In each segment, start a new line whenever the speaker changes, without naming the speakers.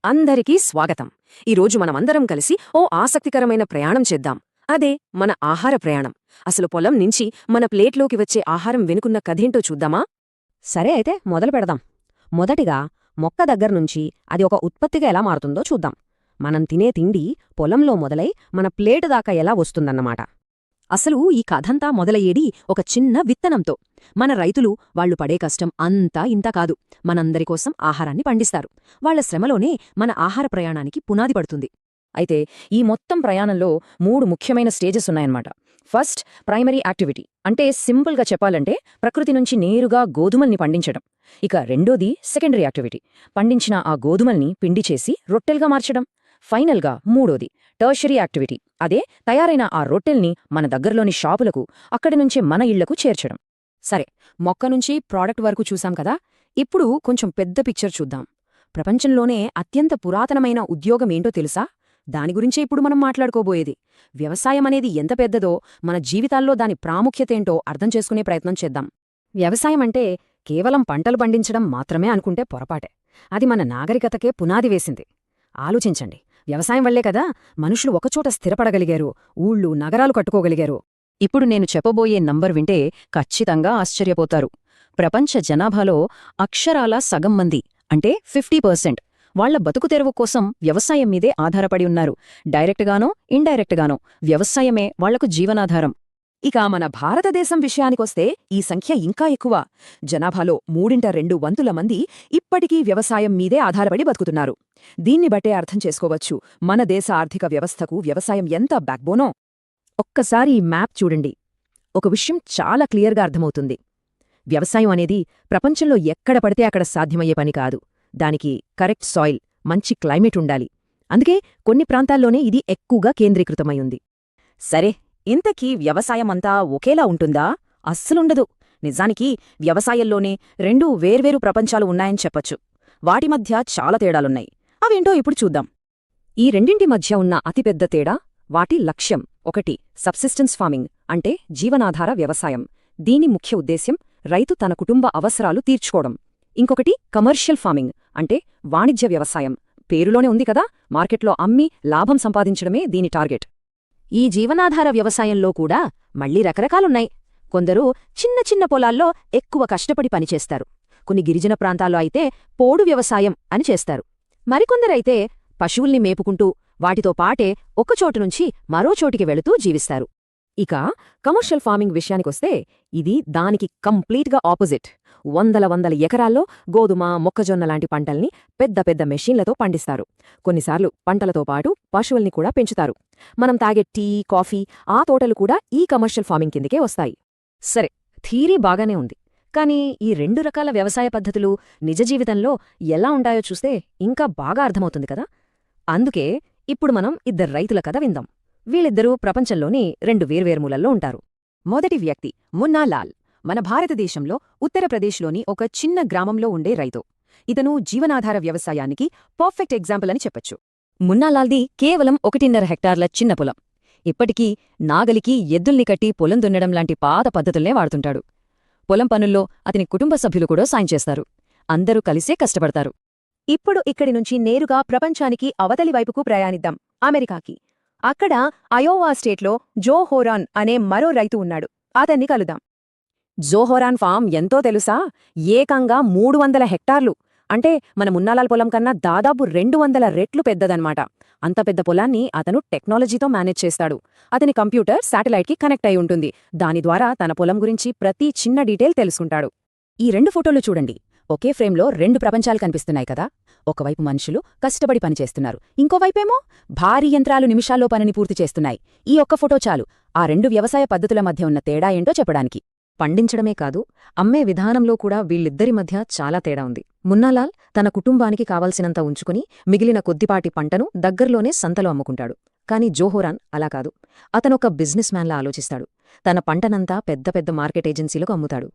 అందరికీ స్వాగతం. ఈరోజు మనమందరం కలిసి ఓ ఆసక్తికరమైన ప్రయాణం చేద్దాం. అదే మన ఆహార ప్రయాణం. అసలు పొలం నుంచి మన ప్లేట్లోకి వచ్చే ఆహారం వెనుకున్న కథేంటో చూద్దామా?
సరే అయితే మొదలు పెడదాం. మొదటిగా మొక్క దగ్గర్నుంచి అది ఒక ఉత్పత్తిగా ఎలా మారుతుందో చూద్దాం. మనం తినే తిండి పొలంలో మొదలై మన ప్లేటు దాకా ఎలా వస్తుందన్నమాట. అసలు ఈ కథంతా మొదలయ్యేది ఒక చిన్న విత్తనంతో. మన రైతులు వాళ్లు పడే కష్టం అంతా ఇంత కాదు, మనందరి కోసం ఆహారాన్ని పండిస్తారు. వాళ్ల శ్రమలోనే మన ఆహార ప్రయాణానికి పునాది పడుతుంది.
అయితే ఈ మొత్తం ప్రయాణంలో 3 ముఖ్యమైన స్టేజెస్ ఉన్నాయన్నమాట. ఫస్ట్, ప్రైమరీ యాక్టివిటీ, అంటే సింపుల్గా చెప్పాలంటే ప్రకృతి నుంచి నేరుగా గోధుమల్ని పండించడం. ఇక రెండోది సెకండరీ యాక్టివిటీ, పండించిన ఆ గోధుమల్ని పిండి చేసి రొట్టెలుగా మార్చడం. ఫైనల్గా మూడోది టర్షరీ యాక్టివిటీ, అదే తయారైన ఆ రొట్టెల్ని మన దగ్గరలోని షాపులకు, అక్కడి నుంచే మన ఇళ్లకు చేర్చడం. సరే, మొక్క నుంచి ప్రాడక్ట్ వరకు చూసాం కదా. ఇప్పుడు కొంచెం పెద్ద పిక్చర్ చూద్దాం. ప్రపంచంలోనే అత్యంత పురాతనమైన ఉద్యోగమేంటో తెలుసా? దాని గురించే ఇప్పుడు మనం మాట్లాడుకోబోయేది. వ్యవసాయం అనేది ఎంత పెద్దదో, మన జీవితాల్లో దాని ప్రాముఖ్యతేంటో అర్థం చేసుకునే ప్రయత్నం చేద్దాం. వ్యవసాయం అంటే కేవలం పంటలు పండించడం మాత్రమే అనుకుంటే పొరపాటే. అది మన నాగరికతకే పునాది వేసింది. ఆలోచించండి, వ్యవసాయం వల్లే కదా మనుషులు ఒకచోట స్థిరపడగలిగారు, ఊళ్ళు నగరాలు కట్టుకోగలిగారు.
ఇప్పుడు నేను చెప్పబోయే నంబర్ వింటే ఖచ్చితంగా ఆశ్చర్యపోతారు. ప్రపంచ జనాభాలో అక్షరాల సగం మంది, అంటే 50%, వాళ్ల బతుకుతెరువు కోసం వ్యవసాయం మీదే ఆధారపడి ఉన్నారు. డైరెక్ట్గానో ఇండైరెక్ట్గానో వ్యవసాయమే వాళ్లకు జీవనాధారం.
ఇక మన భారతదేశం విషయానికొస్తే ఈ సంఖ్య ఇంకా ఎక్కువ. జనాభాలో 3/2 మంది ఇప్పటికీ వ్యవసాయం మీదే ఆధారపడి బతుకుతున్నారు. దీన్ని బట్టే అర్థం చేసుకోవచ్చు మన దేశ ఆర్థిక వ్యవస్థకు వ్యవసాయం ఎంత బ్యాక్బోనో.
ఒక్కసారి ఈ మ్యాప్ చూడండి. ఒక విషయం చాలా క్లియర్గా అర్థమవుతుంది. వ్యవసాయం అనేది ప్రపంచంలో ఎక్కడ పడితే అక్కడ సాధ్యమయ్యే పని కాదు. దానికి కరెక్ట్ సాయిల్, మంచి క్లైమేట్ ఉండాలి. అందుకే కొన్ని ప్రాంతాల్లోనే ఇది ఎక్కువగా కేంద్రీకృతమయ్యుంది.
సరే, ఇంతకీ వ్యవసాయమంతా ఒకేలా ఉంటుందా? అస్సలుండదు. నిజానికి వ్యవసాయంలోనే 2 వేర్వేరు ప్రపంచాలు ఉన్నాయని చెప్పొచ్చు. వాటి మధ్య చాలా తేడాలున్నాయి. అవేంటో ఇప్పుడు చూద్దాం.
ఈ రెండింటి మధ్య ఉన్న అతిపెద్ద తేడా వాటి లక్ష్యం. ఒకటి సబ్సిస్టెన్స్ ఫార్మింగ్, అంటే జీవనాధార వ్యవసాయం. దీని ముఖ్య ఉద్దేశ్యం రైతు తన కుటుంబ అవసరాలు తీర్చుకోవడం. ఇంకొకటి కమర్షియల్ ఫార్మింగ్, అంటే వాణిజ్య వ్యవసాయం. పేరులోనే ఉంది కదా, మార్కెట్లో అమ్మి లాభం సంపాదించడమే దీని టార్గెట్. ఈ జీవనాధార వ్యవసాయంలో కూడా మళ్లీ రకరకాలున్నాయి. కొందరు చిన్న చిన్న పొలాల్లో ఎక్కువ కష్టపడి పనిచేస్తారు. కొన్ని గిరిజన ప్రాంతాల్లో అయితే పోడు వ్యవసాయం అని చేస్తారు. మరికొందరైతే పశువుల్ని మేపుకుంటూ వాటితో పాటే ఒకచోటు నుంచి మరో చోటికి వెళుతూ జీవిస్తారు.
ఇక కమర్షియల్ ఫార్మింగ్ విషయానికొస్తే ఇది దానికి కంప్లీట్గా ఆపోజిట్. వందల ఎకరాల్లో గోధుమ, మొక్కజొన్న లాంటి పంటల్ని పెద్ద పెద్ద మెషీన్లతో పండిస్తారు. కొన్నిసార్లు పంటలతో పాటు పశువుల్ని కూడా పెంచుతారు. మనం తాగే టీ, కాఫీ, ఆ తోటలు కూడా ఈ కమర్షియల్ ఫార్మింగ్ కిందకే వస్తాయి.
సరే, థీరీ బాగానే ఉంది. కానీ ఈ 2 రకాల వ్యవసాయ పద్ధతులు నిజ జీవితంలో ఎలా ఉంటాయో చూస్తే ఇంకా బాగా అర్థమవుతుంది కదా. అందుకే ఇప్పుడు మనం 2 రైతుల కథ విందాం. వీళ్ళిద్దరూ ప్రపంచంలోని 2 వేర్వేరు మూలల్లో ఉంటారు.
మొదటి వ్యక్తి మున్నా లాల్, మన భారతదేశంలో ఉత్తరప్రదేశ్లోని ఒక చిన్న గ్రామంలో ఉండే రైతు. ఇతను జీవనాధార వ్యవసాయానికి పర్ఫెక్ట్ ఎగ్జాంపుల్ అని చెప్పొచ్చు.
మున్నాలాల్ది కేవలం 1.5 హెక్టార్ల చిన్న పొలం. ఇప్పటికీ నాగలికి ఎద్దుల్ని కట్టి పొలం దున్నడం లాంటి పాత పద్ధతుల్నే వాడుతుంటాడు. పొలం పనుల్లో అతని కుటుంబ సభ్యులు కూడా సాయం చేస్తారు. అందరూ కలిసే కష్టపడతారు.
ఇప్పుడు ఇక్కడి నుంచి నేరుగా ప్రపంచానికి అవతలి వైపుకు ప్రయాణిద్దాం, అమెరికాకి. అక్కడ అయోవా స్టేట్లో జో హోరాన్ అనే మరో రైతు ఉన్నాడు. అతన్ని కలుద్దాం. జోహోరాన్ ఫామ్ ఎంతో తెలుసా? ఏకంగా 300 హెక్టార్లు. అంటే మన మున్నాలాల్ పొలం కన్నా దాదాపు 200 రెట్లు పెద్దదన్నమాట. అంత పెద్ద పొలాన్ని అతను టెక్నాలజీతో మేనేజ్ చేస్తాడు. అతని కంప్యూటర్ శాటిలైట్కి కనెక్ట్ అయి ఉంటుంది. దాని ద్వారా తన పొలం గురించి ప్రతి చిన్న డీటెయిల్ తెలుసుకుంటాడు.
ఈ 2 ఫోటోలు చూడండి. ఒకే ఫ్రేమ్లో 2 ప్రపంచాలు కనిపిస్తున్నాయి కదా. ఒకవైపు మనుషులు కష్టపడి పనిచేస్తున్నారు, ఇంకోవైపేమో భారీ యంత్రాలు నిమిషాల్లో పనిని పూర్తి చేస్తున్నాయి. ఈ ఒక్క ఫోటో చాలు ఆ 2 వ్యవసాయ పద్ధతుల మధ్య ఉన్న తేడా ఏంటో చెప్పడానికి. పండించడమే కాదు, అమ్మే విధానంలో కూడా వీళ్ళిద్దరి మధ్య చాలా తేడా ఉంది. మున్నాలాల్ తన కుటుంబానికి కావలసినంత ఉంచుకుని మిగిలిన కొద్దిపాటి పంటను దగ్గర్లోనే సంతలో అమ్ముకుంటాడు. కాని జోహోరాన్ అలా కాదు. అతనొక బిజినెస్ మ్యాన్లా ఆలోచిస్తాడు. తన పంటనంతా పెద్ద పెద్ద మార్కెట్ ఏజెన్సీలకు అమ్ముతాడు.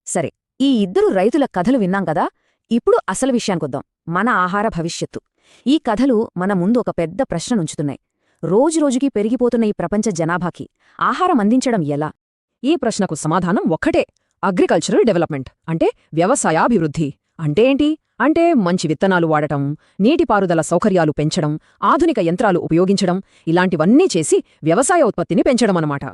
సరే, ఈ 2 రైతుల కథలు విన్నాం కదా. ఇప్పుడు అసలు విషయానికొద్దాం, మన ఆహార భవిష్యత్తు. ఈ కథలు మన ముందు ఒక పెద్ద ప్రశ్ననుంచుతున్నాయి. రోజురోజుకీ పెరిగిపోతున్న ఈ ప్రపంచ జనాభాకి ఆహారం అందించడం ఎలా? ఈ ప్రశ్నకు సమాధానం ఒక్కటే, అగ్రికల్చరల్ డెవలప్మెంట్, అంటే వ్యవసాయాభివృద్ధి.
అంటే ఏంటి? అంటే మంచి విత్తనాలు వాడటం, నీటిపారుదల సౌకర్యాలు పెంచడం, ఆధునిక యంత్రాలు ఉపయోగించడం, ఇలాంటివన్నీ చేసి వ్యవసాయ ఉత్పత్తిని పెంచడమన్నమాట.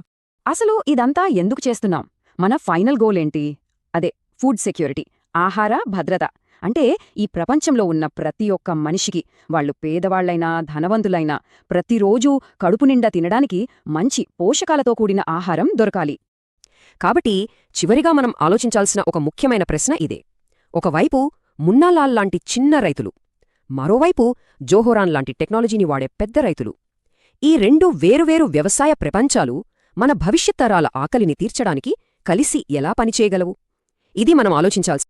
అసలు ఇదంతా ఎందుకు చేస్తున్నాం? మన ఫైనల్ గోల్ ఏంటి? అదే ఫుడ్ సెక్యూరిటీ, ఆహార భద్రత. అంటే ఈ ప్రపంచంలో ఉన్న ప్రతి ఒక్క మనిషికి, వాళ్ళు పేదవాళ్లైనా ధనవంతులైనా, ప్రతిరోజూ కడుపు నిండా తినడానికి మంచి పోషకాలతో కూడిన ఆహారం దొరకాలి.
కాబట్టి చివరిగా మనం ఆలోచించాల్సిన ఒక ముఖ్యమైన ప్రశ్న ఇదే. ఒకవైపు మున్నాలాల్ లాంటి చిన్న రైతులు, మరోవైపు జోహోరాన్ లాంటి టెక్నాలజీని వాడే పెద్ద రైతులు. ఈ రెండు వేరువేరు వ్యవసాయ ప్రపంచాలు మన భవిష్యత్ తరాల ఆకలిని తీర్చడానికి కలిసి ఎలా పనిచేయగలవు? ఇది మనం ఆలోచించాల్సి